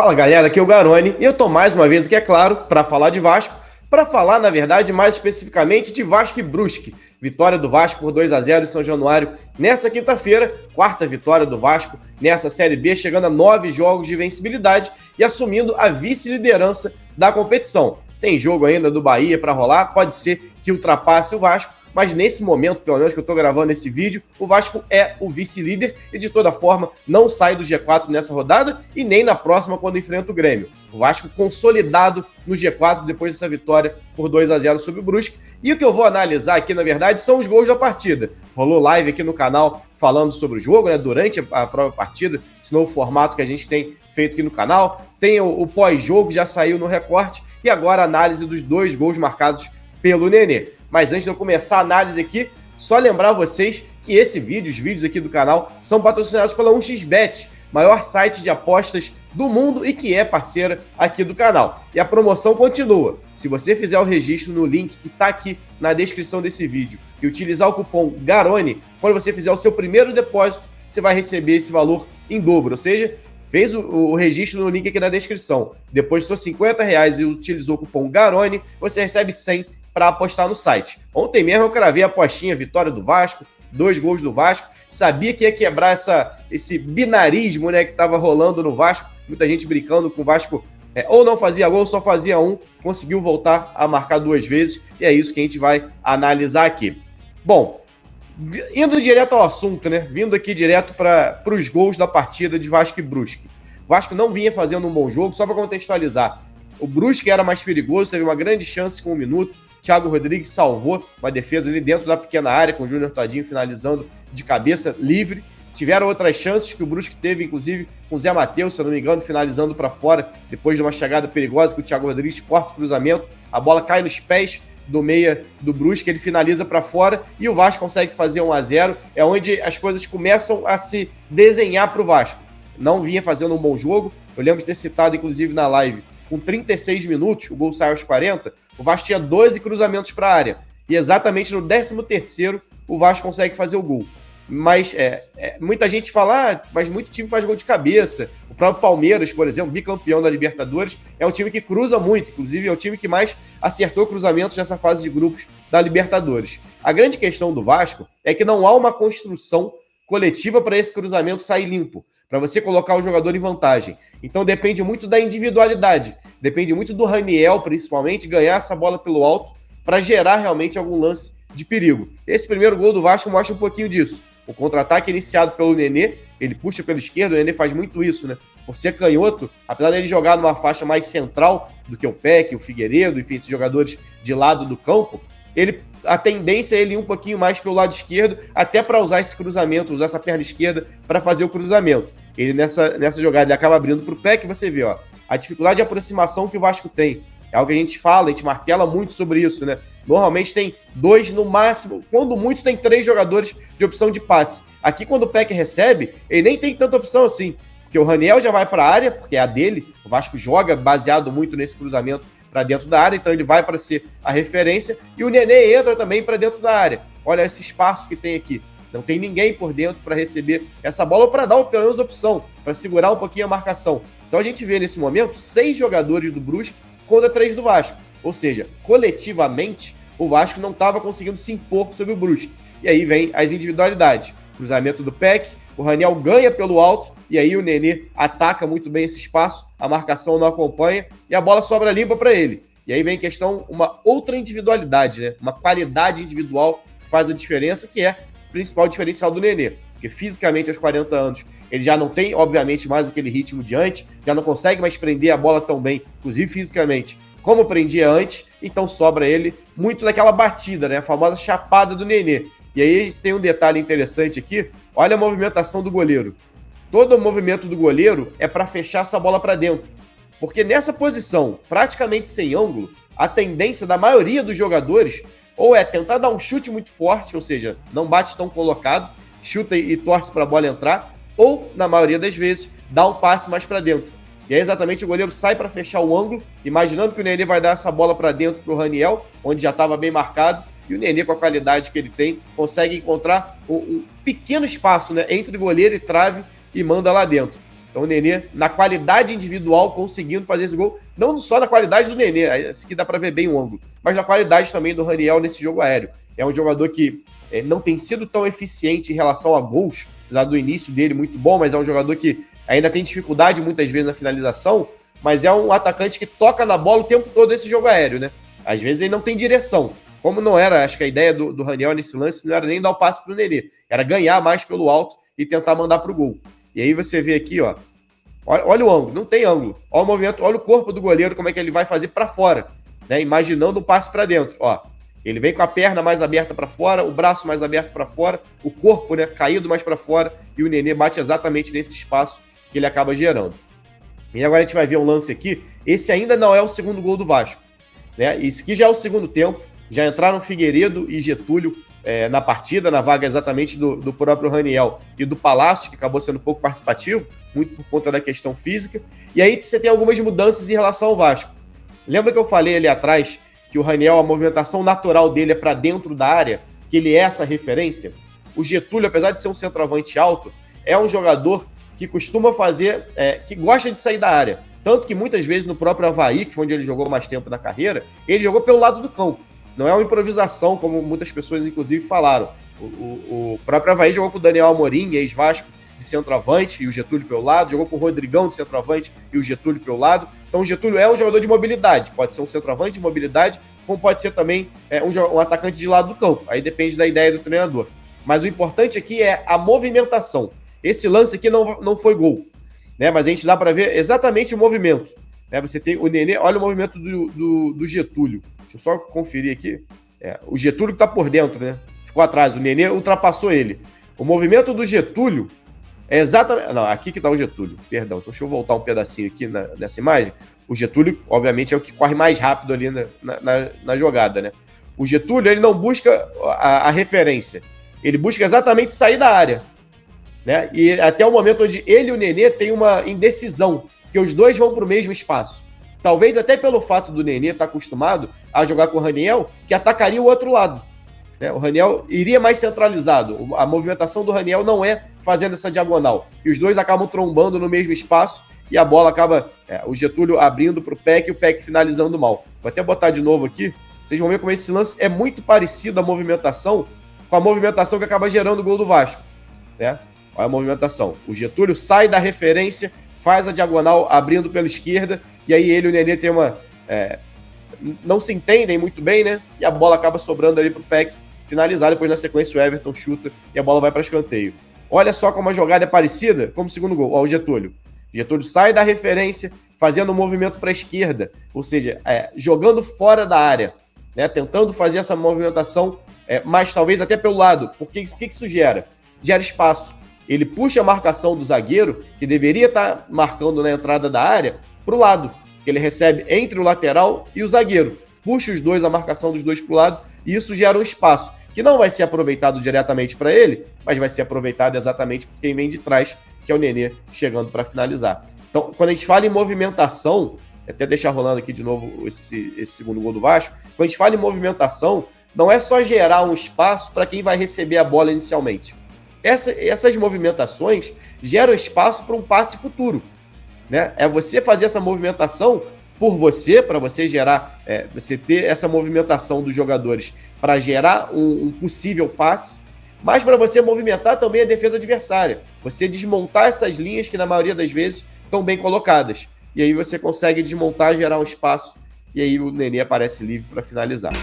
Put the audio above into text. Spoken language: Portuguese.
Fala galera, aqui é o Garoni e eu tô mais uma vez aqui, é claro, para falar de Vasco, para falar, na verdade, mais especificamente de Vasco e Brusque. Vitória do Vasco por 2-0 em São Januário nessa quinta-feira, quarta vitória do Vasco nessa Série B, chegando a 9 jogos de vencibilidade e assumindo a vice-liderança da competição. Tem jogo ainda do Bahia para rolar, pode ser que ultrapasse o Vasco, mas nesse momento, pelo menos que eu estou gravando esse vídeo, o Vasco é o vice-líder e de toda forma não sai do G4 nessa rodada e nem na próxima quando enfrenta o Grêmio. O Vasco consolidado no G4 depois dessa vitória por 2-0 sobre o Brusque. E o que eu vou analisar aqui, na verdade, são os gols da partida. Rolou live aqui no canal falando sobre o jogo, né, durante a própria partida, esse novo formato que a gente tem feito aqui no canal. Tem o pós-jogo, já saiu no recorte, e agora a análise dos 2 gols marcados pelo Nenê. Mas antes de eu começar a análise aqui, só lembrar vocês que esse vídeo, os vídeos aqui do canal, são patrocinados pela 1xBet, maior site de apostas do mundo e que é parceira aqui do canal. E a promoção continua. Se você fizer o registro no link que está aqui na descrição desse vídeo e utilizar o cupom GARONI, quando você fizer o seu primeiro depósito, você vai receber esse valor em dobro. Ou seja, fez o registro no link aqui na descrição, depositou R$50 e utilizou o cupom GARONI, você recebe 100 para apostar no site. Ontem mesmo eu cravei a apostinha, vitória do Vasco, 2 gols do Vasco, sabia que ia quebrar esse binarismo, né, que estava rolando no Vasco, muita gente brincando com o Vasco, ou não fazia gol, só fazia um, conseguiu voltar a marcar 2 vezes, e é isso que a gente vai analisar aqui. Bom, indo direto ao assunto, né, vindo aqui direto para os gols da partida de Vasco e Brusque. O Vasco não vinha fazendo um bom jogo, só para contextualizar. O Brusque era mais perigoso, teve uma grande chance com 1 minuto, Thiago Rodrigues salvou uma defesa ali dentro da pequena área, com o Júnior Todinho finalizando de cabeça livre. Tiveram outras chances que o Brusque teve, inclusive com o Zé Matheus, se eu não me engano, finalizando para fora, depois de uma chegada perigosa que o Thiago Rodrigues corta o cruzamento, a bola cai nos pés do meia do Brusque, ele finaliza para fora e o Vasco consegue fazer 1-0, é onde as coisas começam a se desenhar para o Vasco. Não vinha fazendo um bom jogo, eu lembro de ter citado inclusive na live, com 36 minutos, o gol saiu aos 40, o Vasco tinha 12 cruzamentos para a área. E exatamente no 13º, o Vasco consegue fazer o gol. Mas muita gente fala, mas muito time faz gol de cabeça. O próprio Palmeiras, por exemplo, bicampeão da Libertadores, é um time que cruza muito. Inclusive, é o time que mais acertou cruzamentos nessa fase de grupos da Libertadores. A grande questão do Vasco é que não há uma construção coletiva para esse cruzamento sair limpo, para você colocar o jogador em vantagem. Então depende muito da individualidade, depende muito do Raniel, principalmente, ganhar essa bola pelo alto para gerar realmente algum lance de perigo. Esse primeiro gol do Vasco mostra um pouquinho disso. O contra-ataque iniciado pelo Nenê, ele puxa pela esquerda, o Nenê faz muito isso, né? Por ser canhoto, apesar dele jogar numa faixa mais central do que o Peck, o Figueiredo, enfim, esses jogadores de lado do campo, a tendência é ele ir um pouquinho mais pelo lado esquerdo, até para usar esse cruzamento, usar essa perna esquerda para fazer o cruzamento. Ele nessa jogada ele acaba abrindo para o Peck, você vê, ó, a dificuldade de aproximação que o Vasco tem. É algo que a gente fala, a gente martela muito sobre isso, né? Normalmente tem 2 no máximo, quando muito tem 3 jogadores de opção de passe. Aqui quando o Peck recebe, ele nem tem tanta opção assim, porque o Raniel já vai para a área, porque é a dele, o Vasco joga baseado muito nesse cruzamento para dentro da área, então ele vai para ser a referência, e o Nenê entra também para dentro da área. Olha esse espaço que tem aqui. Não tem ninguém por dentro para receber essa bola ou para dar pelo menos opção, para segurar um pouquinho a marcação. Então a gente vê nesse momento 6 jogadores do Brusque contra 3 do Vasco. Ou seja, coletivamente, o Vasco não estava conseguindo se impor sobre o Brusque. E aí vem as individualidades. Cruzamento do Peck, o Raniel ganha pelo alto, e aí o Nenê ataca muito bem esse espaço, a marcação não acompanha, e a bola sobra limpa para ele. E aí vem questão, uma outra individualidade, né? Uma qualidade individual que faz a diferença, que é o principal diferencial do Nenê. Porque fisicamente, aos 40 anos, ele já não tem, obviamente, mais aquele ritmo de antes, já não consegue mais prender a bola tão bem, inclusive fisicamente, como prendia antes, então sobra ele muito daquela batida, né? A famosa chapada do Nenê. E aí tem um detalhe interessante aqui, olha a movimentação do goleiro. Todo o movimento do goleiro é para fechar essa bola para dentro. Porque nessa posição, praticamente sem ângulo, a tendência da maioria dos jogadores ou é tentar dar um chute muito forte, ou seja, não bate tão colocado, chuta e torce para a bola entrar, ou, na maioria das vezes, dá um passe mais para dentro. E aí exatamente o goleiro sai para fechar o ângulo, imaginando que o Nenê vai dar essa bola para dentro para o Raniel, onde já estava bem marcado, e o Nenê, com a qualidade que ele tem, consegue encontrar um pequeno espaço, né, entre goleiro e trave e manda lá dentro. Então o Nenê, na qualidade individual, conseguindo fazer esse gol, não só na qualidade do Nenê, esse que dá para ver bem o ângulo, mas na qualidade também do Raniel nesse jogo aéreo. É um jogador que não tem sido tão eficiente em relação a gols, apesar do início dele muito bom, mas é um jogador que ainda tem dificuldade muitas vezes na finalização, mas é um atacante que toca na bola o tempo todo esse jogo aéreo, né? Às vezes ele não tem direção. Como não era, acho que a ideia do Raniel nesse lance não era nem dar o passe pro Nenê, era ganhar mais pelo alto e tentar mandar pro gol. E aí você vê aqui, ó, olha o ângulo, não tem ângulo. Olha o movimento, olha o corpo do goleiro, como é que ele vai fazer para fora, né? Imaginando o passe para dentro, ó. Ele vem com a perna mais aberta para fora, o braço mais aberto para fora, o corpo, né, caído mais para fora, e o Nenê bate exatamente nesse espaço que ele acaba gerando. E agora a gente vai ver um lance aqui. Esse ainda não é o segundo gol do Vasco, né? Esse aqui já é o segundo tempo. Já entraram Figueiredo e Getúlio na partida, na vaga exatamente do próprio Raniel e do Palácio, que acabou sendo um pouco participativo, muito por conta da questão física. E aí você tem algumas mudanças em relação ao Vasco. Lembra que eu falei ali atrás que o Raniel, a movimentação natural dele é para dentro da área, que ele é essa referência? O Getúlio, apesar de ser um centroavante alto, é um jogador que costuma fazer, que gosta de sair da área. Tanto que muitas vezes no próprio Avaí, que foi onde ele jogou mais tempo na carreira, ele jogou pelo lado do campo. Não é uma improvisação, como muitas pessoas, inclusive, falaram. O próprio Avaí jogou com o Daniel Amorim, ex-Vasco, de centroavante, e o Getúlio pelo lado. Jogou com o Rodrigão de centroavante e o Getúlio pelo lado. Então o Getúlio é um jogador de mobilidade. Pode ser um centroavante de mobilidade, como pode ser também um atacante de lado do campo. Aí depende da ideia do treinador. Mas o importante aqui é a movimentação. Esse lance aqui não foi gol, né? Mas a gente dá para ver exatamente o movimento. Né? Você tem o Nenê, olha o movimento do Getúlio. Deixa eu só conferir aqui. O Getúlio que tá por dentro, né? Ficou atrás. O Nenê ultrapassou ele. O movimento do Getúlio é exatamente... Não, aqui que tá o Getúlio. Perdão. Então deixa eu voltar um pedacinho aqui nessa imagem. O Getúlio, obviamente, é o que corre mais rápido ali na jogada, né? O Getúlio, ele não busca a referência. Ele busca exatamente sair da área, né? E até o momento onde ele e o Nenê têm uma indecisão, que os dois vão pro mesmo espaço. Talvez até pelo fato do Nenê estar acostumado a jogar com o Raniel, que atacaria o outro lado, né? O Raniel iria mais centralizado. A movimentação do Raniel não é fazendo essa diagonal. E os dois acabam trombando no mesmo espaço e a bola acaba... o Getúlio abrindo para o Peck e o Peck finalizando mal. Vou até botar de novo aqui. Vocês vão ver como esse lance é muito parecido a movimentação com a movimentação que acaba gerando o gol do Vasco, né? Olha a movimentação. O Getúlio sai da referência, faz a diagonal abrindo pela esquerda, e aí ele e o Nenê tem não se entendem muito bem, né? E a bola acaba sobrando ali pro Peck finalizar. Depois, na sequência, o Everton chuta e a bola vai para escanteio. Olha só como a jogada é parecida como o segundo gol. Olha o Getúlio. Getúlio sai da referência, fazendo um movimento para a esquerda, ou seja, jogando fora da área, né? Tentando fazer essa movimentação, mas talvez até pelo lado. Porque o que isso gera? Gera espaço. Ele puxa a marcação do zagueiro, que deveria estar marcando na entrada da área, para o lado, que ele recebe entre o lateral e o zagueiro. Puxa a marcação dos dois para o lado, e isso gera um espaço, que não vai ser aproveitado diretamente para ele, mas vai ser aproveitado exatamente por quem vem de trás, que é o Nenê, chegando para finalizar. Então, quando a gente fala em movimentação, até deixar rolando aqui de novo esse segundo gol do Vasco, quando a gente fala em movimentação, não é só gerar um espaço para quem vai receber a bola inicialmente. Essas movimentações geram espaço para um passe futuro, né? É você fazer essa movimentação por você, para você gerar, você ter essa movimentação dos jogadores para gerar um possível passe, mas para você movimentar também a defesa adversária. Você desmontar essas linhas que na maioria das vezes estão bem colocadas. E aí você consegue desmontar, gerar um espaço, e aí o Nenê aparece livre para finalizar.